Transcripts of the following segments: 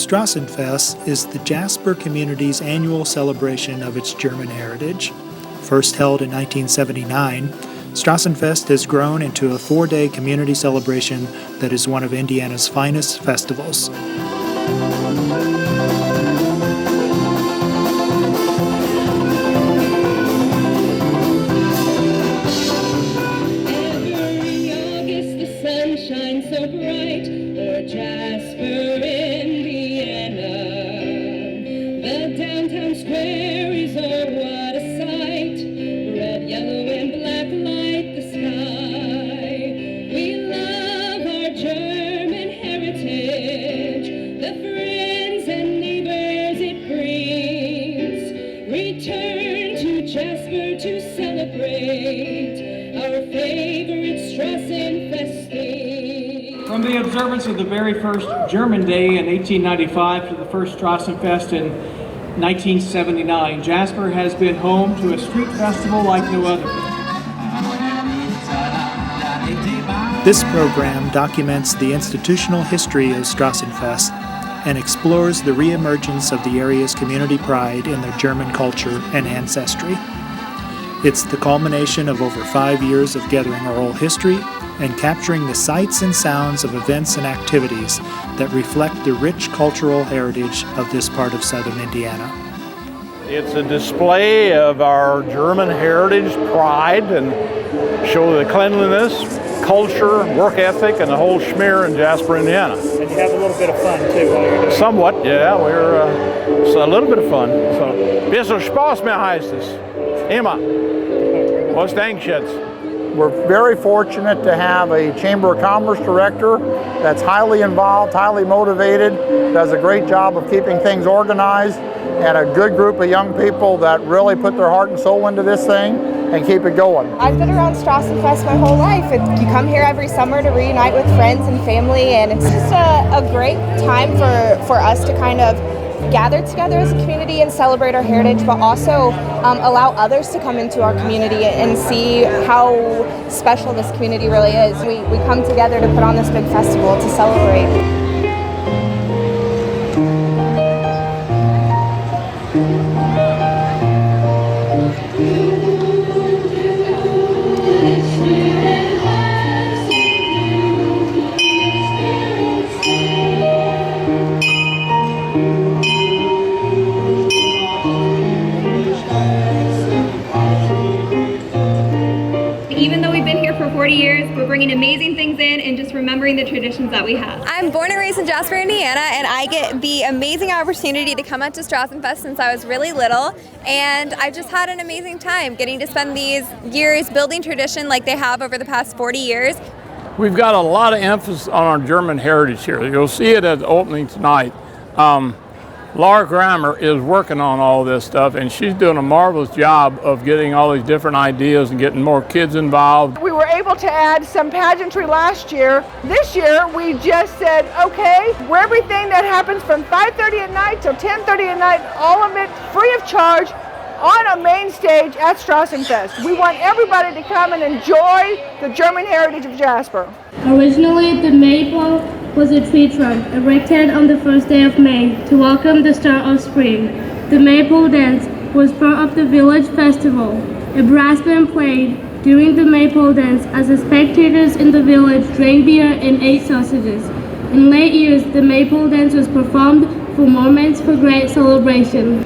Strassenfest is the Jasper community's annual celebration of its German heritage. First held in 1979, Strassenfest has grown into a 4-day community celebration that is one of Indiana's finest festivals. Jasper, Indiana. The downtown square is oh what a sight. Red, yellow, and black light the sky. We love our German heritage, the friends and neighbors it brings. Return to Jasper to celebrate our favorite Strassenfest. From the observance of the very first German Day in 1895 to the first Strassenfest in 1979, Jasper has been home to a street festival like no other. This program documents the institutional history of Strassenfest and explores the reemergence of the area's community pride in their German culture and ancestry. It's the culmination of over 5 years of gathering oral history and capturing the sights and sounds of events and activities that reflect the rich cultural heritage of this part of southern Indiana. It's a display of our German heritage, pride, and show the cleanliness, culture, work ethic, and the whole schmear in Jasper, Indiana. And you have a little bit of fun too while you're doing it. Somewhat, yeah, it's a little bit of fun. So, bisschen Spaß mehr heißt es. Immer. Was denkst du jetzt? We're very fortunate to have a Chamber of Commerce director that's highly involved, highly motivated, does a great job of keeping things organized, and a good group of young people that really put their heart and soul into this thing and keep it going. I've been around Strassenfest my whole life. You come here every summer to reunite with friends and family, and it's just a great time for us to kind of gather together as a community and celebrate our heritage, but also allow others to come into our community and see how special this community really is. We come together to put on this big festival to celebrate. Even though we've been here for 40 years, we're bringing amazing things in and just remembering the traditions that we have. I'm born and raised in Jasper, Indiana, and I get the amazing opportunity to come out to Strassenfest since I was really little, and I've just had an amazing time getting to spend these years building tradition like they have over the past 40 years. We've got a lot of emphasis on our German heritage here. You'll see it at the opening tonight. Laura Grammer is working on all this stuff, and she's doing a marvelous job of getting all these different ideas and getting more kids involved. We were able to add some pageantry last year. This year, we just said, okay, we're everything that happens from 5:30 at night till 10:30 at night, all of it free of charge on a main stage at Strassenfest. We want everybody to come and enjoy the German heritage of Jasper. Originally, the maypole was a tree trunk erected on the first day of May to welcome the start of spring. The maypole dance was part of the village festival. A brass band played during the maypole dance as the spectators in the village drank beer and ate sausages. In late years, the maypole dance was performed for moments for great celebration.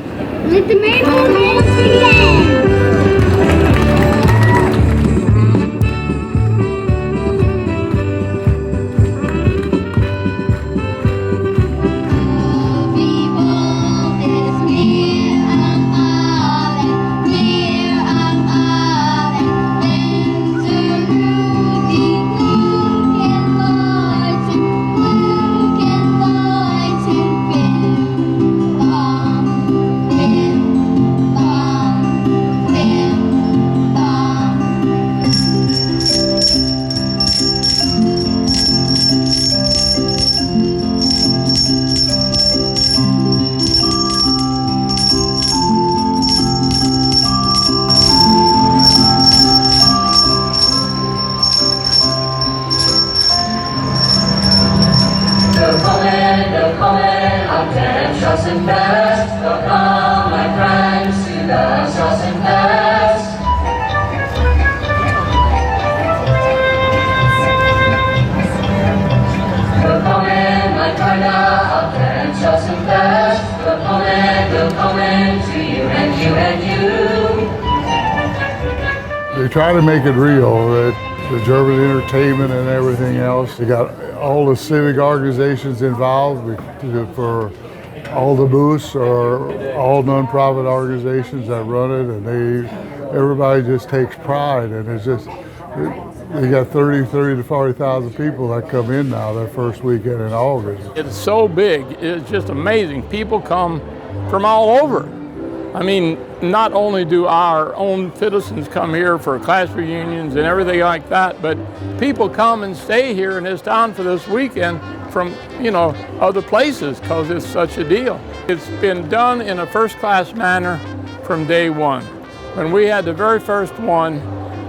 Let the maypole dance begin! Bam, bam, bam. Strassenfest, welcome my friends to the Strassenfest. Willkommen, mein Freunde, auf dem Strassenfest. Willkommen to you and you. They try to make it real, the German entertainment and everything else. They got all the civic organizations involved for all the booths are all nonprofit organizations that run it, and everybody just takes pride, and it's just, you got 30 to 40,000 people that come in now that first weekend in August. It's so big, it's just amazing. People come from all over. I mean, not only do our own citizens come here for class reunions and everything like that, but people come and stay here in this town for this weekend from, other places because it's such a deal. It's been done in a first-class manner from day one. When we had the very first one,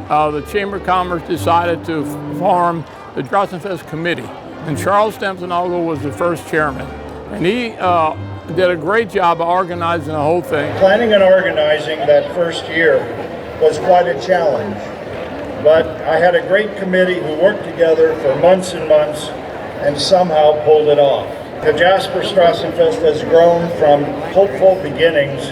the Chamber of Commerce decided to form the Strassenfest Committee, and Charles Stemson-Ogle was the first chairman. And he did a great job of organizing the whole thing. Planning and organizing that first year was quite a challenge, but I had a great committee who worked together for months and months and somehow pulled it off. The Jasper Strassenfest has grown from hopeful beginnings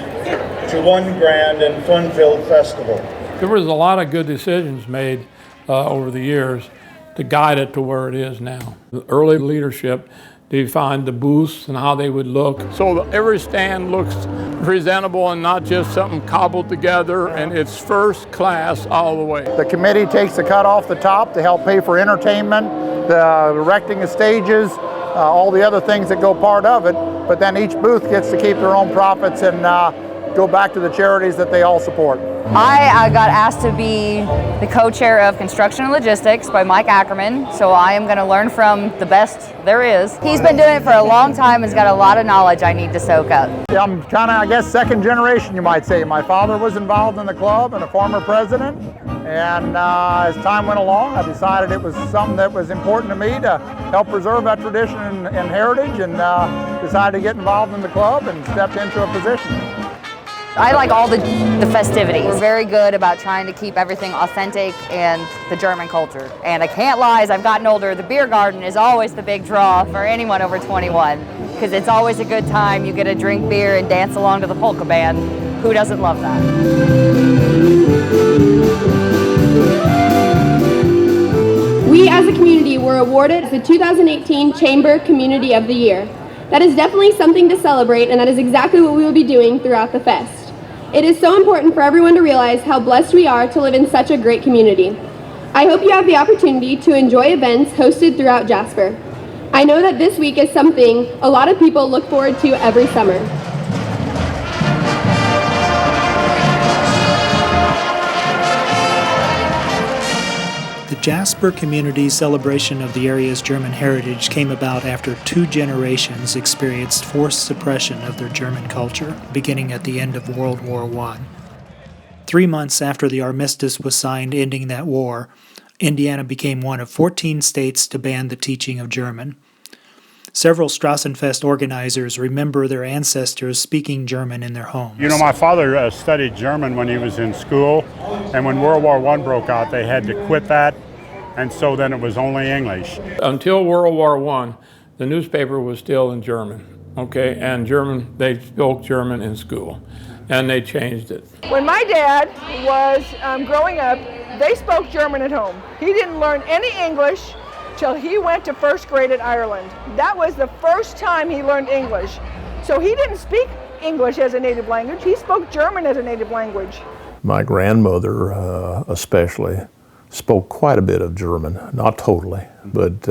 to one grand and fun-filled festival. There was a lot of good decisions made over the years to guide it to where it is now. The early leadership defined the booths and how they would look, so that every stand looks presentable and not just something cobbled together, and it's first class all the way. The committee takes the cut off the top to help pay for entertainment, the erecting of stages, all the other things that go part of it, but then each booth gets to keep their own profits and go back to the charities that they all support. I got asked to be the co-chair of Construction and Logistics by Mike Ackerman, so I am going to learn from the best there is. He's been doing it for a long time, has got a lot of knowledge I need to soak up. I'm kind of, second generation, you might say. My father was involved in the club and a former president, and as time went along, I decided it was something that was important to me to help preserve that tradition and heritage, and decided to get involved in the club and stepped into a position. I like all the festivities. We're very good about trying to keep everything authentic and the German culture. And I can't lie, as I've gotten older, the beer garden is always the big draw for anyone over 21, because it's always a good time. You get to drink beer and dance along to the polka band. Who doesn't love that? We as a community were awarded the 2018 Chamber Community of the Year. That is definitely something to celebrate, and that is exactly what we will be doing throughout the fest. It is so important for everyone to realize how blessed we are to live in such a great community. I hope you have the opportunity to enjoy events hosted throughout Jasper. I know that this week is something a lot of people look forward to every summer. The Jasper community's celebration of the area's German heritage came about after 2 generations experienced forced suppression of their German culture, beginning at the end of World War I. 3 months after the armistice was signed ending that war, Indiana became one of 14 states to ban the teaching of German. Several Strassenfest organizers remember their ancestors speaking German in their homes. My father studied German when he was in school, and when World War I broke out, they had to quit that, and so then it was only English. Until World War I, the newspaper was still in German, okay? And they spoke German in school, and they changed it. When my dad was growing up, they spoke German at home. He didn't learn any English till he went to first grade at Ireland. That was the first time he learned English. So he didn't speak English as a native language, he spoke German as a native language. My grandmother especially spoke quite a bit of German, not totally, but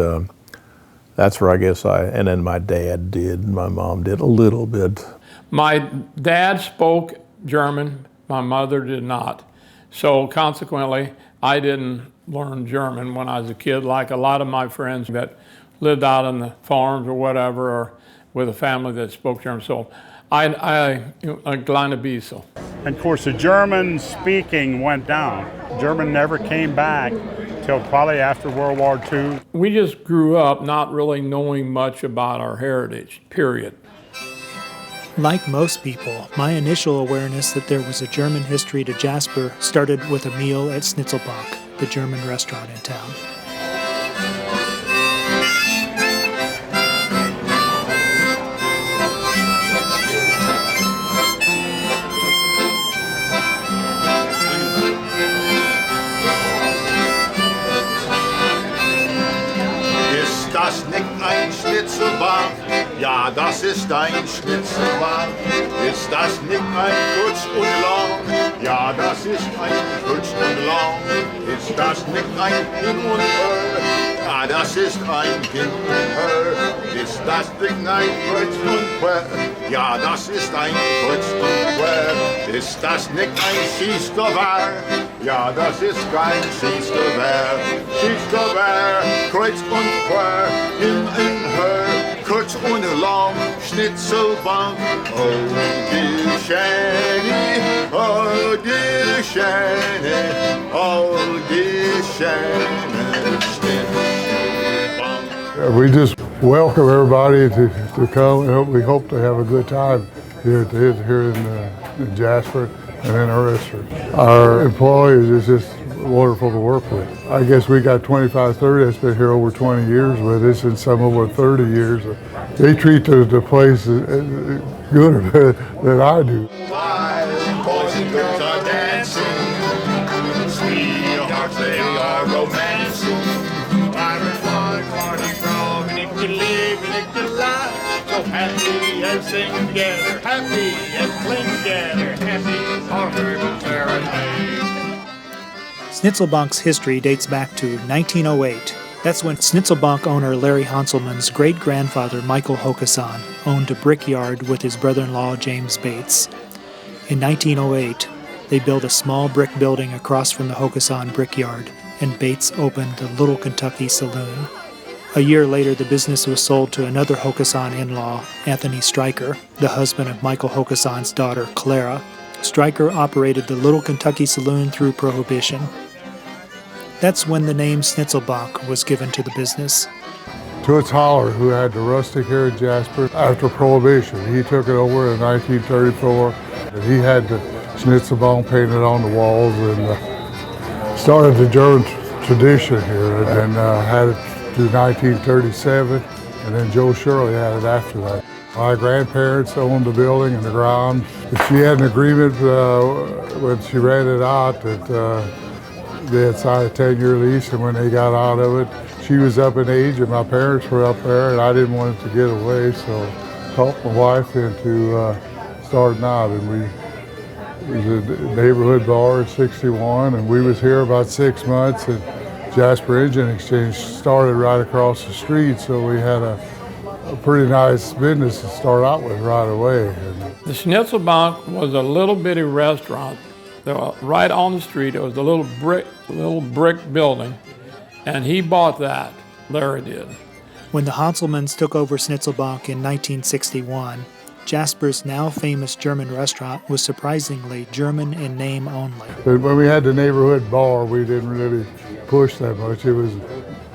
that's where I guess and then my dad did, my mom did a little bit. My dad spoke German, my mother did not. So consequently, I didn't learn German when I was a kid, like a lot of my friends that lived out on the farms or whatever, or with a family that spoke German. So I kleine bisschen. And of course, the German speaking went down. German never came back till probably after World War II. We just grew up not really knowing much about our heritage, period. Like most people, my initial awareness that there was a German history to Jasper started with a meal at Schnitzelbank, the German restaurant in town. Ist das nicht ein Schnitzelbank? Ja, das ist ein Schnitzelbank. Ist das nicht ein kurz und lang? Ja, das ist ein kurz und lang. Ist das nicht ein Hin und Her? Ja, das ist ein Hin und Her. Ist das nicht ein kurz und Quer? Ja, das ist ein kurz und Quer. Ist das nicht ein Schießgewehr? Ja, das ist kein Schießgewehr. Schießgewehr, kreuz und quer, Hin und Her. Kurz und lang, Schnitzelbank, oh die Schäne, oh die Schäne, oh die Schäne, Schnitzelbank. We just welcome everybody to come, and we hope to have a good time here in Jasper and in our restaurant. Our employees is just wonderful to work with. I guess we got 25, 30 that's been here over 20 years with us, and some over 30 years. They treat the place gooder than I do. Boys and girls are dancing, sweethearts they are romancing. Pirate party from and if you live and if you lie, so happy and sing together, happy and cling together, happy are her serenade. Schnitzelbank's history dates back to 1908. That's when Schnitzelbank owner Larry Hanselman's great-grandfather Michael Hokasan owned a brickyard with his brother-in-law James Bates. In 1908, they built a small brick building across from the Hokasan brickyard, and Bates opened the Little Kentucky Saloon. A year later, the business was sold to another Hokasan in-law, Anthony Stryker, the husband of Michael Hokasan's daughter, Clara. Stryker operated the Little Kentucky Saloon through Prohibition. That's when the name Schnitzelbank was given to the business. Toots Holler, who had the rustic here in Jasper after Prohibition, he took it over in 1934. And he had the Schnitzelbank painted on the walls and started the German tradition here, and had it through 1937, and then Joe Shirley had it after that. My grandparents owned the building and the grounds. She had an agreement when she rented out that they had signed a 10-year lease, and when they got out of it, she was up in age and my parents were up there, and I didn't want it to get away, so I talked my wife into starting out, and it was a neighborhood bar at 61, and we was here about 6 months, and Jasper Engine Exchange started right across the street, so we had a pretty nice business to start out with right away. The Schnitzelbank was a little bitty restaurant. Right on the street, it was a little brick building, and he bought that, Larry did. When the Hanselmans took over Schnitzelbank in 1961, Jasper's now famous German restaurant was surprisingly German in name only. But when we had the neighborhood bar, we didn't really push that much. It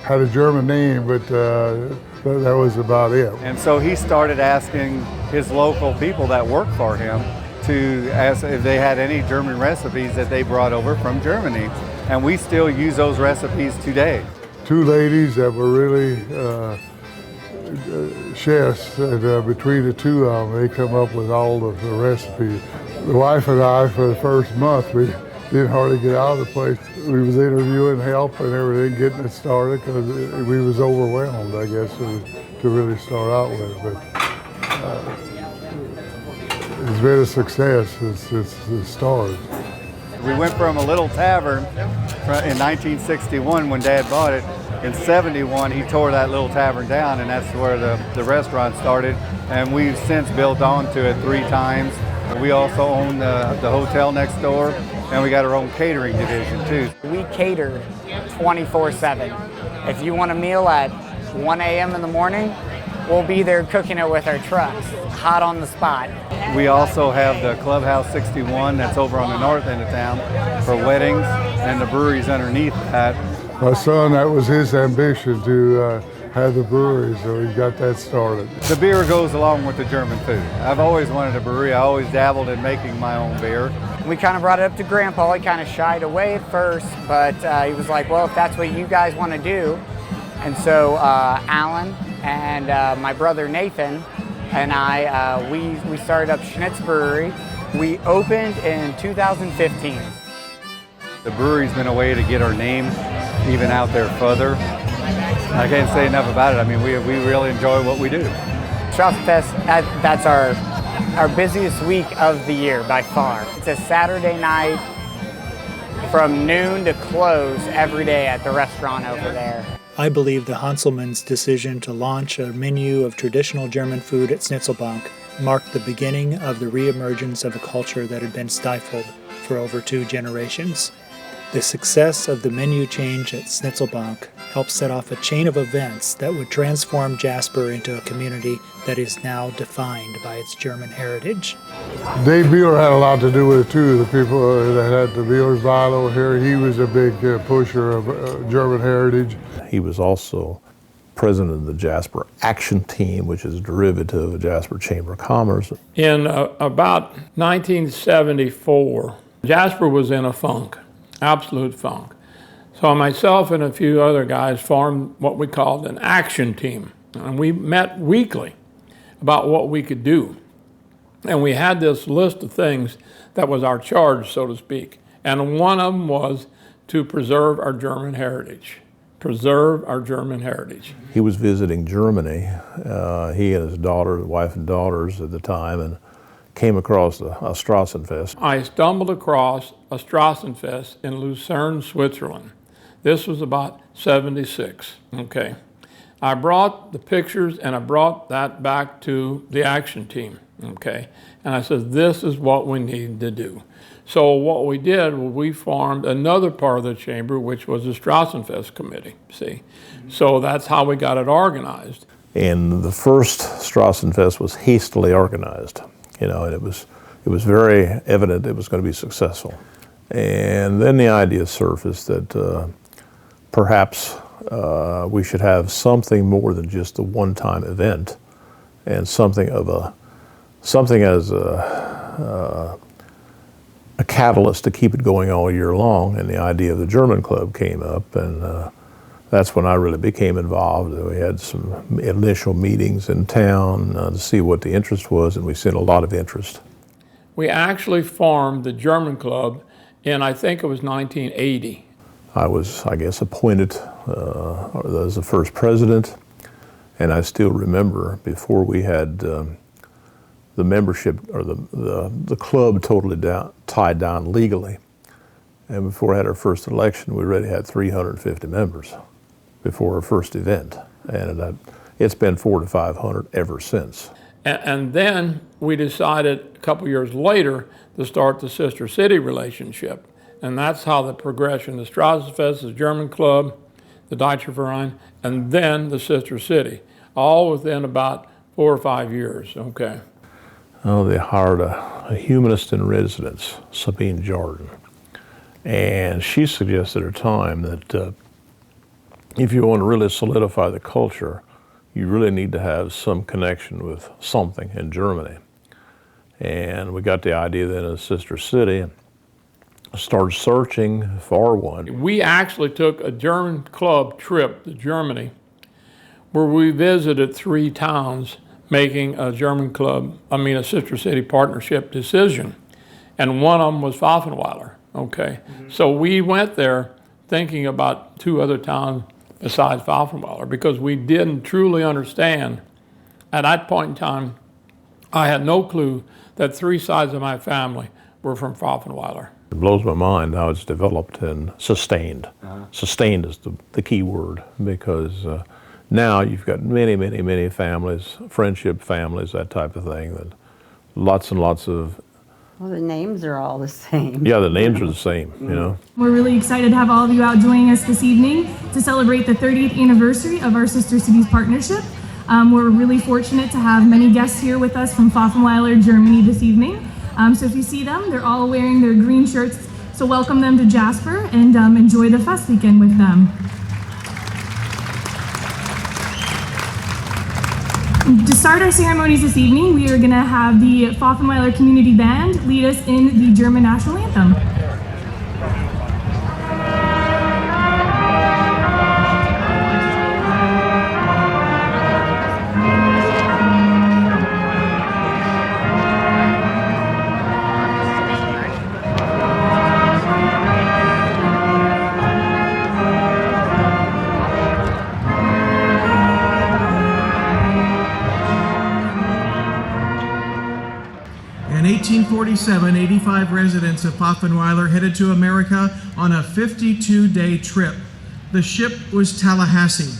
had a German name, but that was about it. And so he started asking his local people that work for him to ask if they had any German recipes that they brought over from Germany. And we still use those recipes today. Two ladies that were really chefs, and between the two of them, they come up with all of the recipes. The wife and I, for the first month, we didn't hardly get out of the place. We was interviewing help and everything, getting it started, because we was overwhelmed, I guess, to really start out with it. But it's been a success since it started. We went from a little tavern in 1961 when Dad bought it. In 71, he tore that little tavern down, and that's where the restaurant started. And we've since built onto it 3 times. We also own the hotel next door, and we got our own catering division too. We cater 24/7. If you want a meal at 1 a.m. in the morning, we'll be there cooking it with our trucks, hot on the spot. We also have the Clubhouse 61 that's over on the north end of town for weddings, and the brewery's underneath that. My son, that was his ambition to had the brewery, so we got that started. The beer goes along with the German food. I've always wanted a brewery. I always dabbled in making my own beer. We kind of brought it up to Grandpa. He kind of shied away at first, but he was like, well, if that's what you guys want to do. And so Alan and my brother Nathan and I, we started up Schnitz Brewery. We opened in 2015. The brewery's been a way to get our name even out there further. I can't say enough about it. I mean, we really enjoy what we do. Strassenfest, that's our busiest week of the year by far. It's a Saturday night from noon to close every day at the restaurant over there. I believe the Hanselmann's decision to launch a menu of traditional German food at Schnitzelbank marked the beginning of the reemergence of a culture that had been stifled for over 2 generations. The success of the menu change at Schnitzelbank helped set off a chain of events that would transform Jasper into a community that is now defined by its German heritage. Dave Beeler had a lot to do with it too. The people that had the Beeler's Vile over here, he was a big pusher of German heritage. He was also president of the Jasper Action Team, which is a derivative of Jasper Chamber of Commerce. In about 1974, Jasper was in a funk, absolute funk. So myself and a few other guys formed what we called an action team. And we met weekly about what we could do. And we had this list of things that was our charge, so to speak. And one of them was to preserve our German heritage. Preserve our German heritage. He was visiting Germany, he and his wife and daughters at the time, and came across a Strassenfest. I stumbled across a Strassenfest in Lucerne, Switzerland. This was about 76, okay. I brought the pictures and I brought that back to the action team, okay. And I said, this is what we need to do. So what we did was we formed another part of the chamber, which was the Strassenfest committee, see. So that's how we got it organized. And the first Strassenfest was hastily organized, you know, and it was very evident it was going to be successful. And then the idea surfaced that perhaps we should have something more than just a one-time event, and something as a catalyst to keep it going all year long. And the idea of the German Club came up, and that's when I really became involved. We had some initial meetings in town to see what the interest was, and we seen a lot of interest. We actually formed the German Club in, I think it was 1980. I was, I guess, appointed as the first president, and I still remember before we had the membership, or the club totally tied down legally, and before we had our first election, we already had 350 members before our first event, and it's been 400 to 500 ever since. And then we decided a couple years later to start the sister city relationship. And that's how the progression, the Strassenfest, the German Club, the Deutscher Verein, and then the sister city, all within about 4 or 5 years, okay. Oh, they hired a humanist in residence, Sabine Jordan. And she suggested at the time that if you want to really solidify the culture, you really need to have some connection with something in Germany. And we got the idea then of sister city, started searching for one. We actually took a German club trip to Germany where we visited 3 towns making a a sister city partnership decision. And one of them was Pfaffenweiler, okay? So we went there thinking about 2 other towns besides Pfaffenweiler, because we didn't truly understand. At that point in time, I had no clue that 3 sides of my family were from Pfaffenweiler. It blows my mind how it's developed and sustained. Sustained is the key word, because now you've got many families, friendship families, that type of thing, that lots and lots of. Well, the names are all the same. Yeah, the names are the same, you know. We're really excited to have all of you out joining us this evening to celebrate the 30th anniversary of our Sister Cities partnership. We're really fortunate to have many guests here with us from Pfaffenweiler, Germany this evening. So if you see them, they're all wearing their green shirts. So welcome them to Jasper and enjoy the fest weekend with them. To start our ceremonies this evening, we are going to have the Pfaffenweiler Community Band lead us in the German National Anthem. In 1847, 85 residents of Pfaffenweiler headed to America on a 52-day trip. The ship was Tallahassee.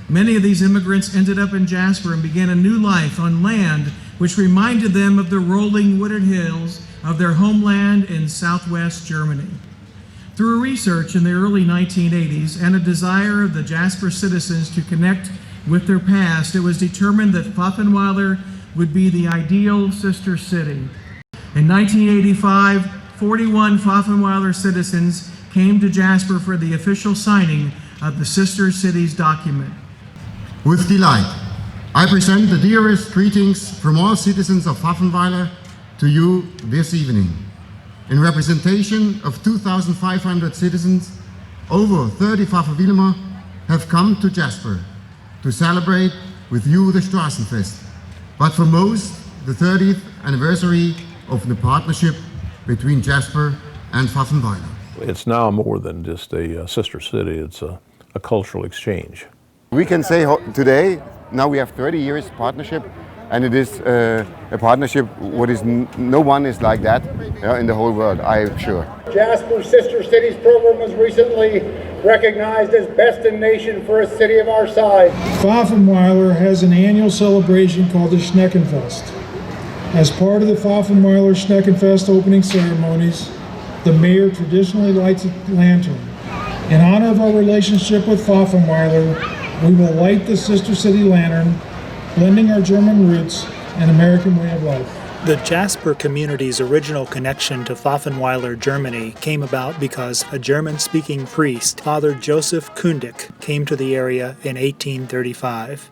Many of these immigrants ended up in Jasper and began a new life on land which reminded them of the rolling wooded hills of their homeland in southwest Germany. Through research in the early 1980s and a desire of the Jasper citizens to connect with their past, it was determined that Pfaffenweiler would be the ideal sister city. In 1985, 41 Pfaffenweiler citizens came to Jasper for the official signing of the Sister Cities document. With delight, I present the dearest greetings from all citizens of Pfaffenweiler to you this evening. In representation of 2,500 citizens, over 30 Pfaffenweiler have come to Jasper to celebrate with you the Strassenfest, but for most, the 30th anniversary of the partnership between Jasper and Pfaffenweiler. It's now more than just a sister city, it's a cultural exchange. We can say today, now we have 30 years partnership, and it is a partnership what is no one is like that in the whole world, I'm sure. Jasper's Sister Cities program was recently recognized as best in nation for a city of our size. Pfaffenweiler has an annual celebration called the Schneckenfest. As part of the Pfaffenweiler Schneckenfest opening ceremonies, the mayor traditionally lights a lantern. In honor of our relationship with Pfaffenweiler, we will light the Sister City lantern, blending our German roots and American way of life. The Jasper community's original connection to Pfaffenweiler, Germany came about because a German-speaking priest, Father Joseph Kundig, came to the area in 1835.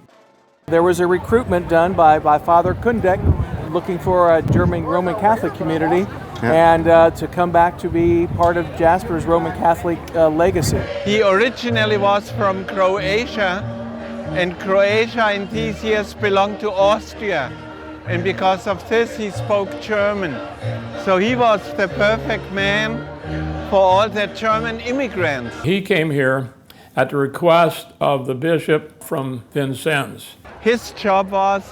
There was a recruitment done by Father Kundig looking for a German Roman Catholic community and to come back to be part of Jasper's Roman Catholic legacy. He originally was from Croatia, and Croatia in these years belonged to Austria. And because of this, he spoke German. So he was the perfect man for all the German immigrants. He came here at the request of the bishop from Vincennes. His job was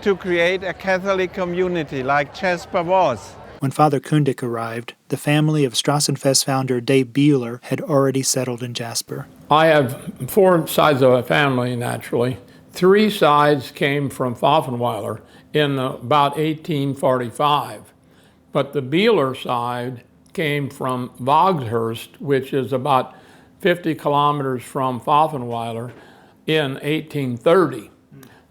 to create a Catholic community like Jasper was. When Father Kundig arrived, the family of Strassenfest founder Dave Bueller had already settled in Jasper. I have 4 sides of a family, naturally. 3 sides came from Pfaffenweiler in about 1845. But the Bueller side came from Wagshurst, which is about 50 kilometers from Pfaffenweiler, in 1830.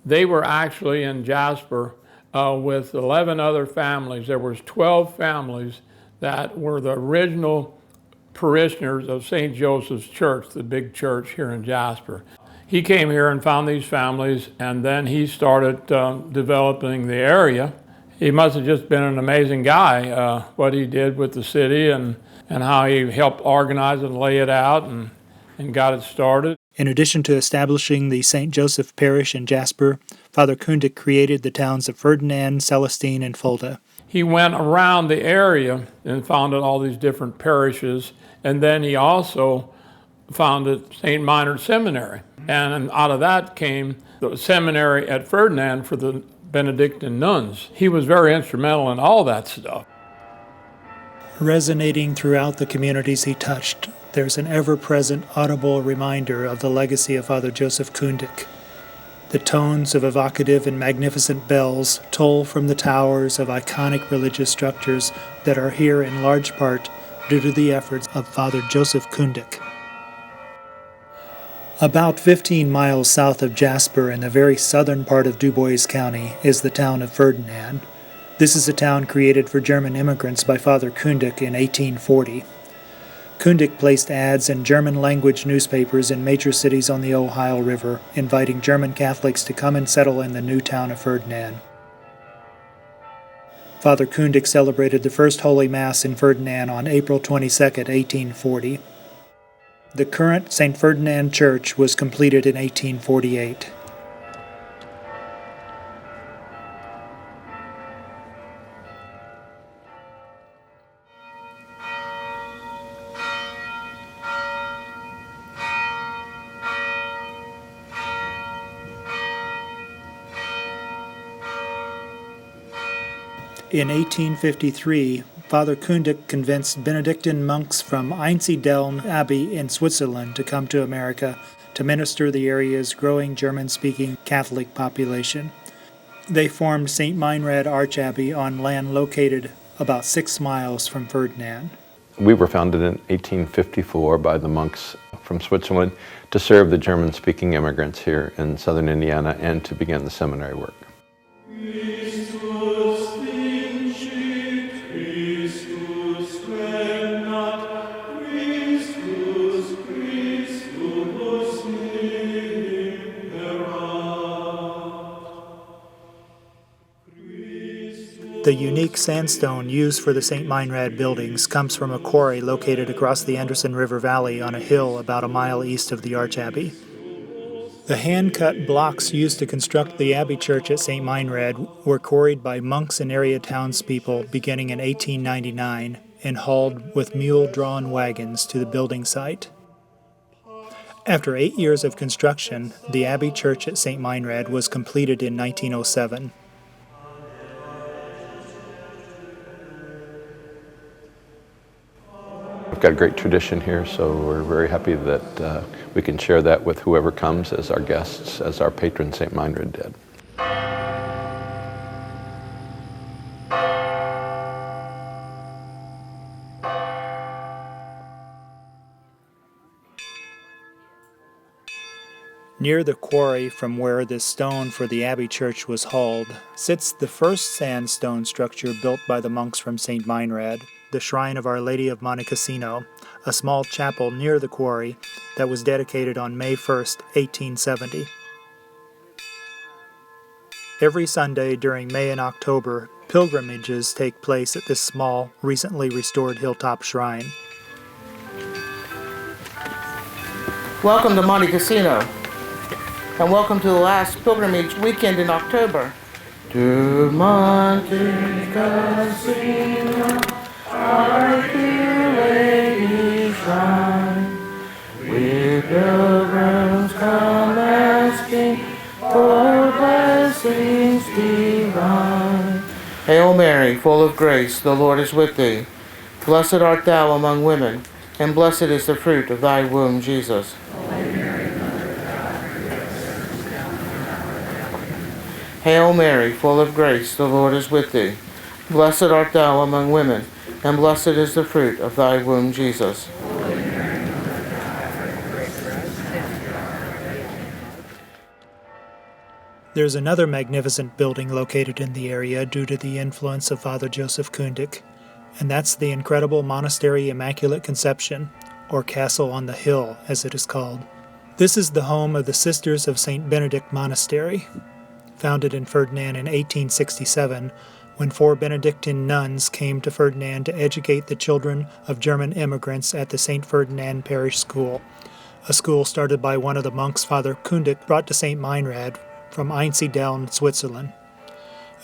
They were actually in Jasper with 11 other families. There was 12 families that were the original parishioners of St. Joseph's Church, the big church here in Jasper. He came here and found these families, and then he started developing the area. He must have just been an amazing guy, what he did with the city and how he helped organize and lay it out and got it started. In addition to establishing the St. Joseph Parish in Jasper, Father Kundig created the towns of Ferdinand, Celestine, and Fulda. He went around the area and founded all these different parishes, and then he also founded St. Minor Seminary. And out of that came the seminary at Ferdinand for the Benedictine nuns. He was very instrumental in all that stuff. Resonating throughout the communities he touched, there's an ever-present audible reminder of the legacy of Father Joseph Kundig. The tones of evocative and magnificent bells toll from the towers of iconic religious structures that are here in large part due to the efforts of Father Joseph Kundig. About 15 miles south of Jasper in the very southern part of Dubois County is the town of Ferdinand. This is a town created for German immigrants by Father Kundig in 1840. Kundig placed ads in German-language newspapers in major cities on the Ohio River, inviting German Catholics to come and settle in the new town of Ferdinand. Father Kundig celebrated the first Holy Mass in Ferdinand on April 22, 1840. The current St. Ferdinand Church was completed in 1848. In 1853, Father Kundig convinced Benedictine monks from Einsiedeln Abbey in Switzerland to come to America to minister the area's growing German-speaking Catholic population. They formed St. Minerad Archabbey on land located about 6 miles from Ferdinand. We were founded in 1854 by the monks from Switzerland to serve the German-speaking immigrants here in southern Indiana and to begin the seminary work. The unique sandstone used for the St. Minerad buildings comes from a quarry located across the Anderson River Valley on a hill about a mile east of the Archabbey. The hand-cut blocks used to construct the Abbey Church at St. Minerad were quarried by monks and area townspeople beginning in 1899 and hauled with mule-drawn wagons to the building site. After 8 years of construction, the Abbey Church at St. Minerad was completed in 1907. We've got a great tradition here, so we're very happy that we can share that with whoever comes as our guests, as our patron St. Minerad did. Near the quarry from where the stone for the Abbey Church was hauled sits the first sandstone structure built by the monks from St. Minerad, the Shrine of Our Lady of Monte Cassino, a small chapel near the quarry that was dedicated on May 1, 1870. Every Sunday during May and October, pilgrimages take place at this small, recently restored hilltop shrine. Welcome to Monte Cassino, and welcome to the last pilgrimage weekend in October. To Monte Cassino, our dear Lady's shrine, we pilgrims come asking for blessings divine. Hail Mary, full of grace, the Lord is with thee. Blessed art thou among women, and blessed is the fruit of thy womb, Jesus. Hail Mary, full of grace, the Lord is with thee. Blessed art thou among women, and blessed is the fruit of thy womb, Jesus. There's another magnificent building located in the area due to the influence of Father Joseph Kundig, and that's the incredible Monastery Immaculate Conception, or Castle on the Hill, as it is called. This is the home of the Sisters of St. Benedict Monastery, founded in Ferdinand in 1867, when 4 Benedictine nuns came to Ferdinand to educate the children of German immigrants at the St. Ferdinand Parish School, a school started by one of the monks Father Kundig brought to St. Minerad from Einsiedeln, Switzerland.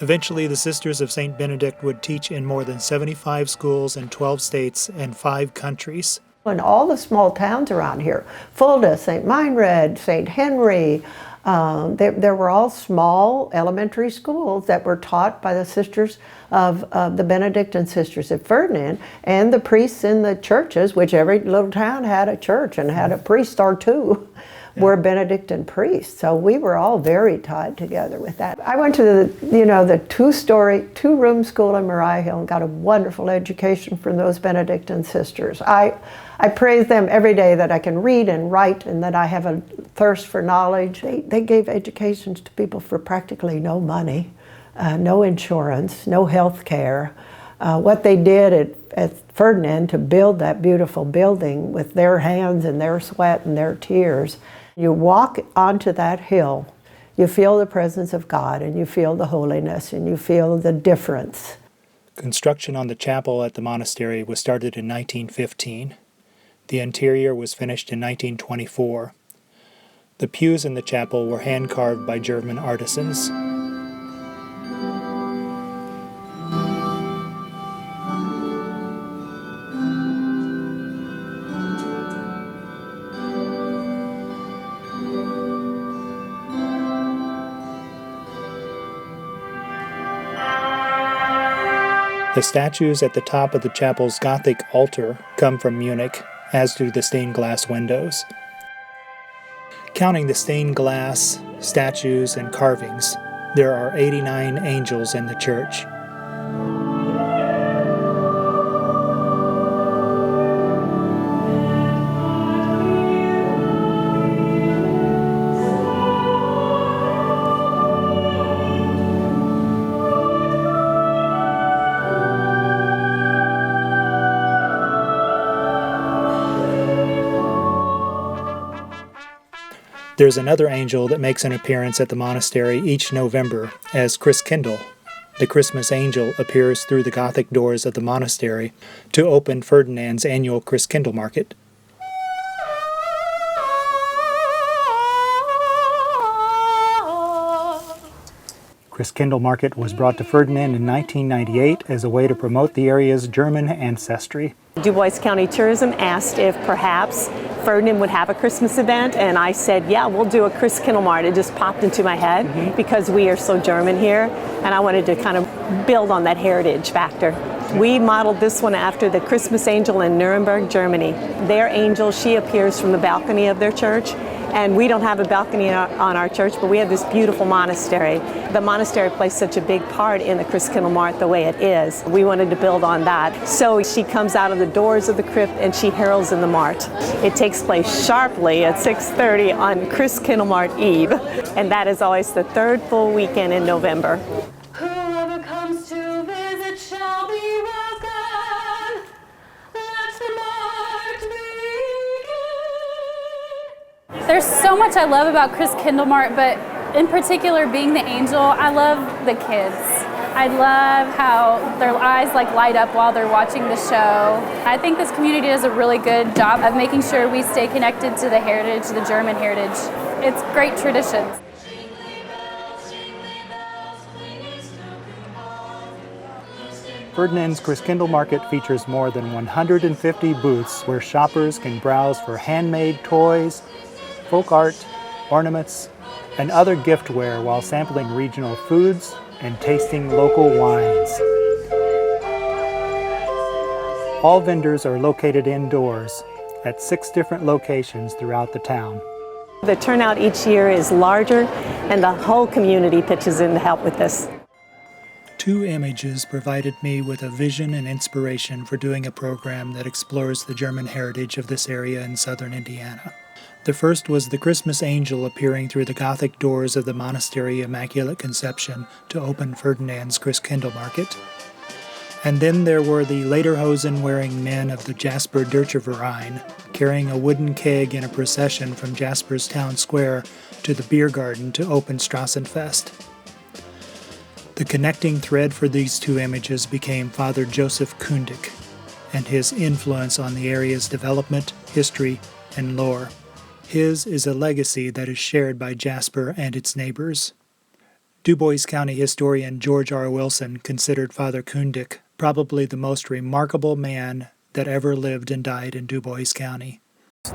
Eventually, the Sisters of St. Benedict would teach in more than 75 schools in 12 states and 5 countries. In all the small towns around here, Fulda, St. Minerad, St. Henry, there were all small elementary schools that were taught by the sisters of the Benedictine sisters of Ferdinand, and the priests in the churches, which every little town had a church and had a priest or two, were Benedictine priests. So we were all very tied together with that. I went to the two-room school in Mariah Hill and got a wonderful education from those Benedictine sisters. I praise them every day that I can read and write and that I have a thirst for knowledge. They gave educations to people for practically no money, no insurance, no health care. What they did at Ferdinand to build that beautiful building with their hands and their sweat and their tears, you walk onto that hill, you feel the presence of God, and you feel the holiness, and you feel the difference. Construction on the chapel at the monastery was started in 1915. The interior was finished in 1924. The pews in the chapel were hand-carved by German artisans. The statues at the top of the chapel's Gothic altar come from Munich, as do the stained glass windows. Counting the stained glass, statues, and carvings, there are 89 angels in the church. There's another angel that makes an appearance at the monastery each November as Christkindl. The Christmas angel appears through the Gothic doors of the monastery to open Ferdinand's annual Christkindl market. Christkindl market was brought to Ferdinand in 1998 as a way to promote the area's German ancestry. Dubois County Tourism asked if perhaps Ferdinand would have a Christmas event, and I said, yeah, we'll do a Christkindl Mart. It just popped into my head because we are so German here, and I wanted to kind of build on that heritage factor. We modeled this one after the Christmas angel in Nuremberg, Germany. Their angel, she appears from the balcony of their church, and we don't have a balcony on our church, but we have this beautiful monastery. The monastery plays such a big part in the Christkindl Mart the way it is. We wanted to build on that. So she comes out of the doors of the crypt and she heralds in the mart. It takes place sharply at 6:30 on Christkindl Mart Eve, and that is always the third full weekend in November. Whoever comes to visit shall be welcome. Let the mart begin. There's so much I love about Christkindl Mart, but in particular being the angel, I love the kids. I love how their eyes light up while they're watching the show. I think this community does a really good job of making sure we stay connected to the heritage, the German heritage. It's great traditions. Ferdinand's Christkindl Market features more than 150 booths where shoppers can browse for handmade toys, folk art, ornaments, and other giftware while sampling regional foods and tasting local wines. All vendors are located indoors at 6 different locations throughout the town. The turnout each year is larger, and the whole community pitches in to help with this. 2 images provided me with a vision and inspiration for doing a program that explores the German heritage of this area in southern Indiana. The first was the Christmas angel appearing through the Gothic doors of the Monastery Immaculate Conception to open Ferdinand's Christkindl Market. And then there were the lederhosen-wearing men of the Jasper Verein, carrying a wooden keg in a procession from Jasper's town square to the beer garden to open Strassenfest. The connecting thread for these 2 images became Father Joseph Kundig and his influence on the area's development, history, and lore. His is a legacy that is shared by Jasper and its neighbors. Dubois County historian George R. Wilson considered Father Kundig probably the most remarkable man that ever lived and died in Dubois County.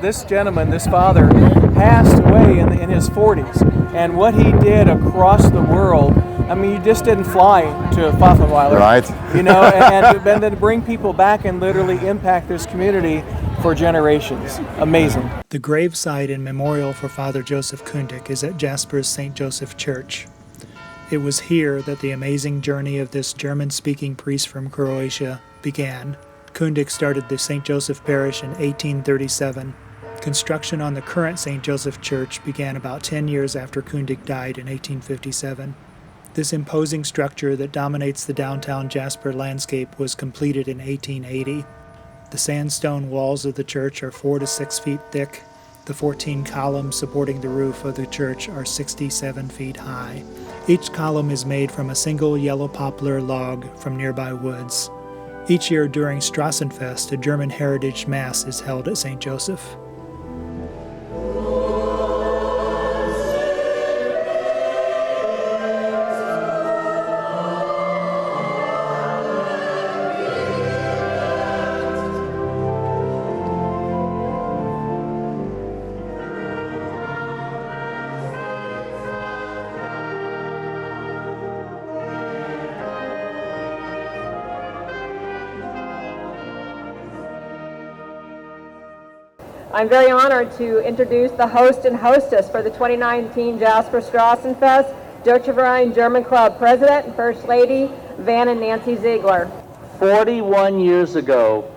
This gentleman, this father, passed away in his 40s, and what he did across the world, I mean, you just didn't fly to Pfaffenweiler, right? You know, and then to bring people back and literally impact this community for generations. Amazing. The gravesite and memorial for Father Joseph Kundig is at Jasper's St. Joseph Church. It was here that the amazing journey of this German-speaking priest from Croatia began. Kundig started the St. Joseph Parish in 1837. Construction on the current St. Joseph Church began about 10 years after Kundig died in 1857. This imposing structure that dominates the downtown Jasper landscape was completed in 1880. The sandstone walls of the church are 4 to 6 feet thick. The 14 columns supporting the roof of the church are 67 feet high. Each column is made from a single yellow poplar log from nearby woods. Each year during Strassenfest, a German heritage mass is held at St. Joseph. I'm very honored to introduce the host and hostess for the 2019 Jasper Strassenfest, Deutsche Verein German Club President and First Lady, Van and Nancy Ziegler. 41 years ago,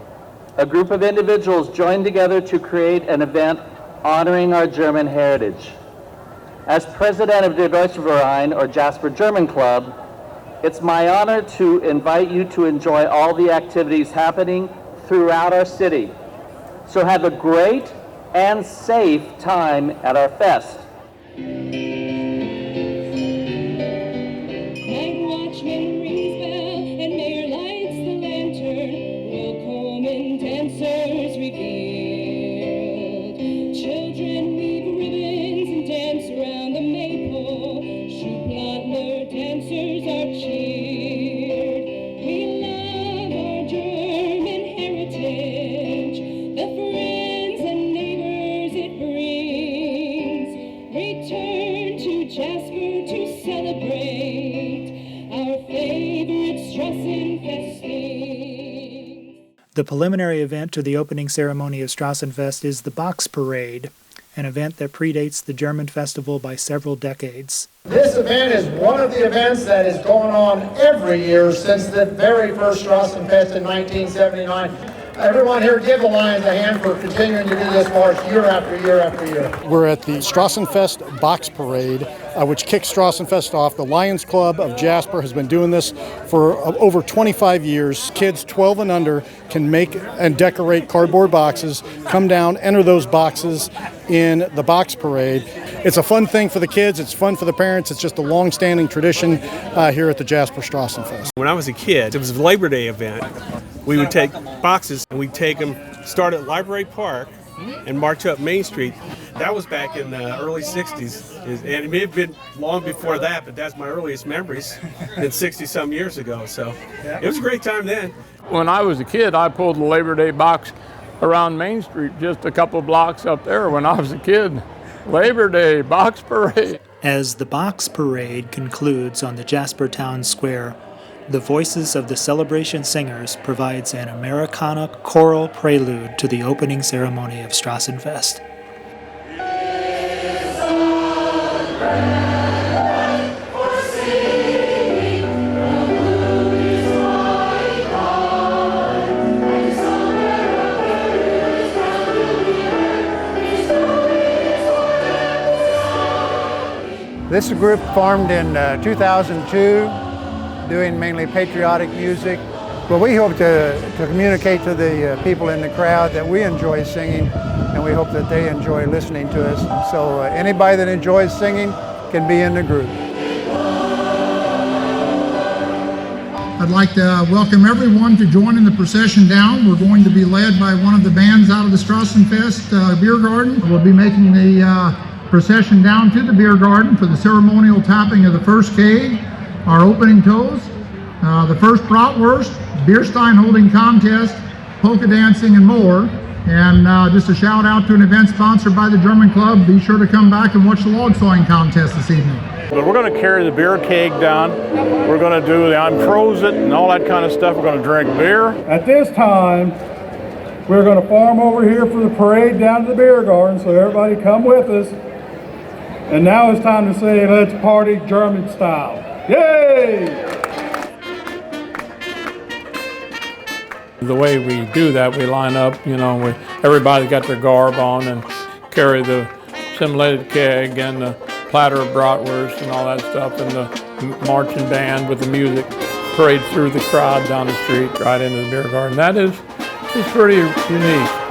a group of individuals joined together to create an event honoring our German heritage. As president of the Deutsche Verein, or Jasper German Club, it's my honor to invite you to enjoy all the activities happening throughout our city. So have a great and safe time at our fest. Night watchman rings bell and mayor lights the lantern. Welcome and dancers revealed. Children weave ribbons and dance around the maypole. Schuhplattler dancers are cheered. We love our German heritage. The friends and neighbors it brings return to Jasper to celebrate our favorite Strassenfest things. The preliminary event to the opening ceremony of Strassenfest is the Box Parade, an event that predates the German festival by several decades. This event is one of the events that is going on every year since the very first Strassenfest in 1979. Everyone here, give the Lions a hand for continuing to do this march year after year after year. We're at the Strassenfest Box Parade, which kicks Strassenfest off. The Lions Club of Jasper has been doing this for over 25 years. Kids 12 and under can make and decorate cardboard boxes, come down, enter those boxes in the Box Parade. It's a fun thing for the kids, it's fun for the parents, it's just a long-standing tradition here at the Jasper Strassenfest. When I was a kid, it was a Labor Day event. We would take boxes and we'd take them, start at Library Park and march up Main Street. That was back in the early 60s. And it may have been long before that, but that's my earliest memories. It's 60-some years ago, so it was a great time then. When I was a kid, I pulled the Labor Day box around Main Street, just a couple blocks up there when I was a kid. Labor Day Box Parade. As the Box Parade concludes on the Jasper Town Square, the voices of the celebration singers provides an Americana choral prelude to the opening ceremony of Strassenfest. This group formed in 2002, doing mainly patriotic music. Well, we hope to communicate to the people in the crowd that we enjoy singing, and we hope that they enjoy listening to us. So anybody that enjoys singing can be in the group. I'd like to welcome everyone to join in the procession down. We're going to be led by one of the bands out of the Strassenfest beer garden. We'll be making the procession down to the beer garden for the ceremonial topping of the first keg, our opening toast, the first bratwurst, beer stein holding contest, polka dancing, and more. And just a shout out to an event sponsored by the German Club. Be sure to come back and watch the log sawing contest this evening. But we're going to carry the beer keg down. We're going to do the unfrozen and all that kind of stuff. We're going to drink beer. At this time, we're going to form over here for the parade down to the beer garden, so everybody come with us. And now it's time to say, let's party German style. Yay! The way we do that, we line up, everybody got their garb on and carry the simulated keg and the platter of bratwurst and all that stuff, and the marching band with the music parade through the crowd down the street right into the beer garden. That is pretty unique.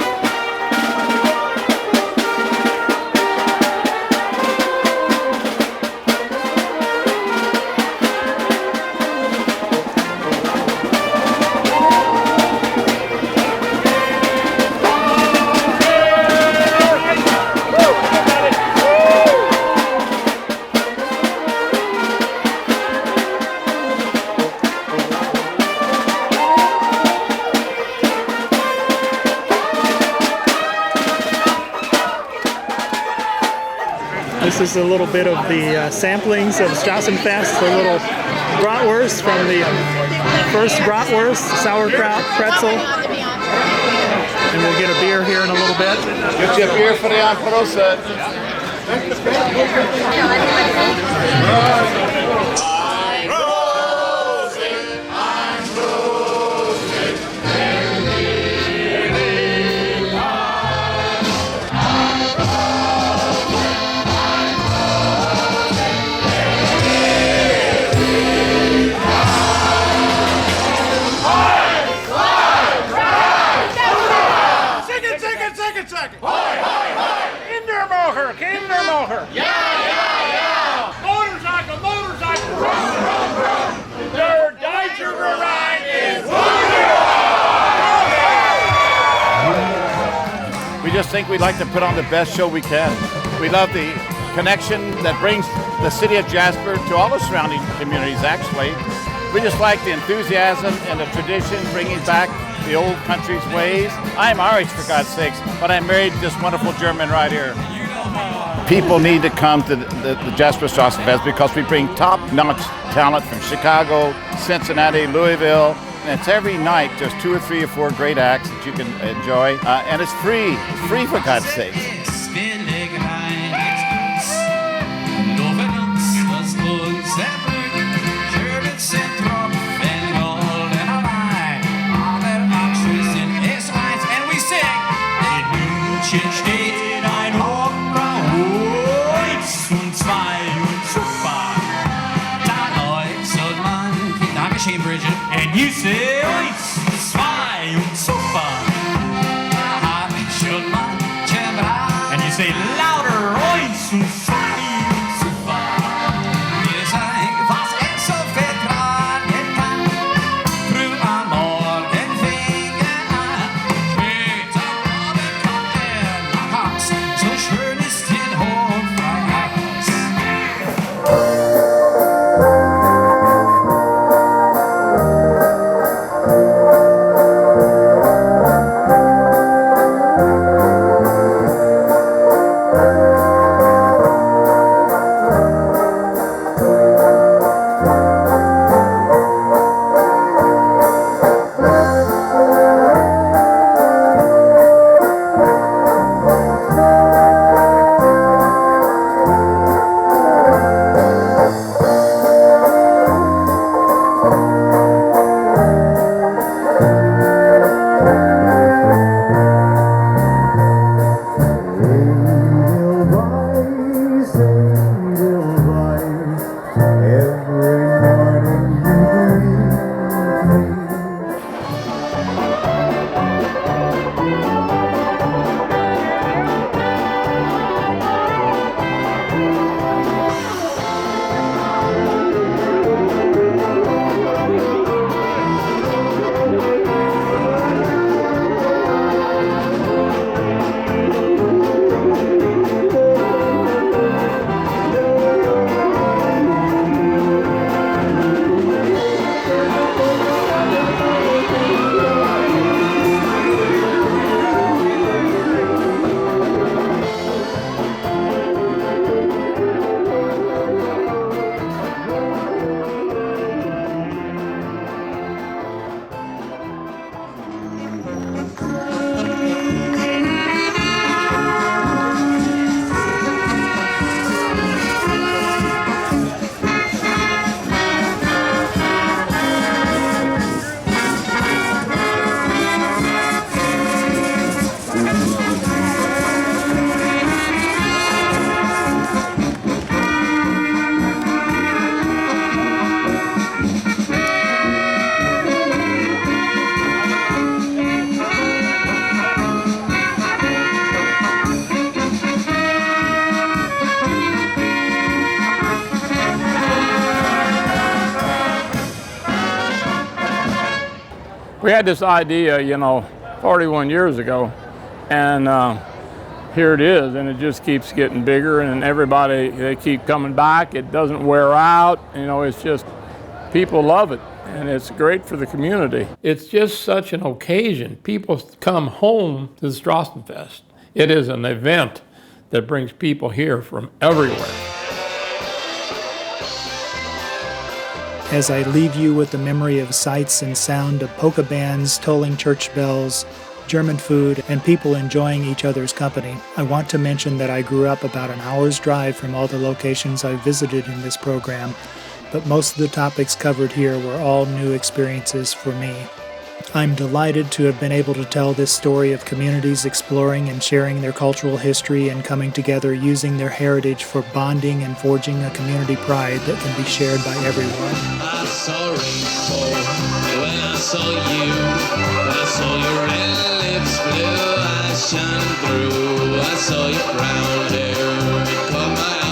This is a little bit of the samplings of Strassenfest, a little bratwurst from the first bratwurst, sauerkraut, pretzel. And we'll get a beer here in a little bit. Get you a beer for the Prosit. Kindermocher! Ja, ja, ja! Motorcycle, motorcycle! Vroom, vroom, vroom! Der Deutsche Verein is We just think we'd like to put on the best show we can. We love the connection that brings the city of Jasper to all the surrounding communities, actually. We just like the enthusiasm and the tradition, bringing back the old country's ways. I'm Irish, for God's sakes, but I'm married to this wonderful German right here. People need to come to the Jasper Strassenfest because we bring top-notch talent from Chicago, Cincinnati, Louisville, and it's every night just 2 or 3 or 4 great acts that you can enjoy, and it's free. It's free, for God's sakes. And you say, eins, zwei und super. And you say louder, eins und zwei und super. Wir sagen, was so vertragen kann. Früh am Morgen fingen an. Spät am Abend kommt nach Haus. So schön ist den Hofbräuhaus. We had this idea, 41 years ago, and here it is, and it just keeps getting bigger, and everybody, they keep coming back. It doesn't wear out, it's just, people love it, and it's great for the community. It's just such an occasion. People come home to the Strassenfest. It is an event that brings people here from everywhere. As I leave you with the memory of sights and sound of polka bands, tolling church bells, German food, and people enjoying each other's company, I want to mention that I grew up about an hour's drive from all the locations I visited in this program, but most of the topics covered here were all new experiences for me. I'm delighted to have been able to tell this story of communities exploring and sharing their cultural history and coming together using their heritage for bonding and forging a community pride that can be shared by everyone. I saw rainbow when I saw you. I saw your red lips, blue eyes shining through. I saw your brown hair, it caught my eye.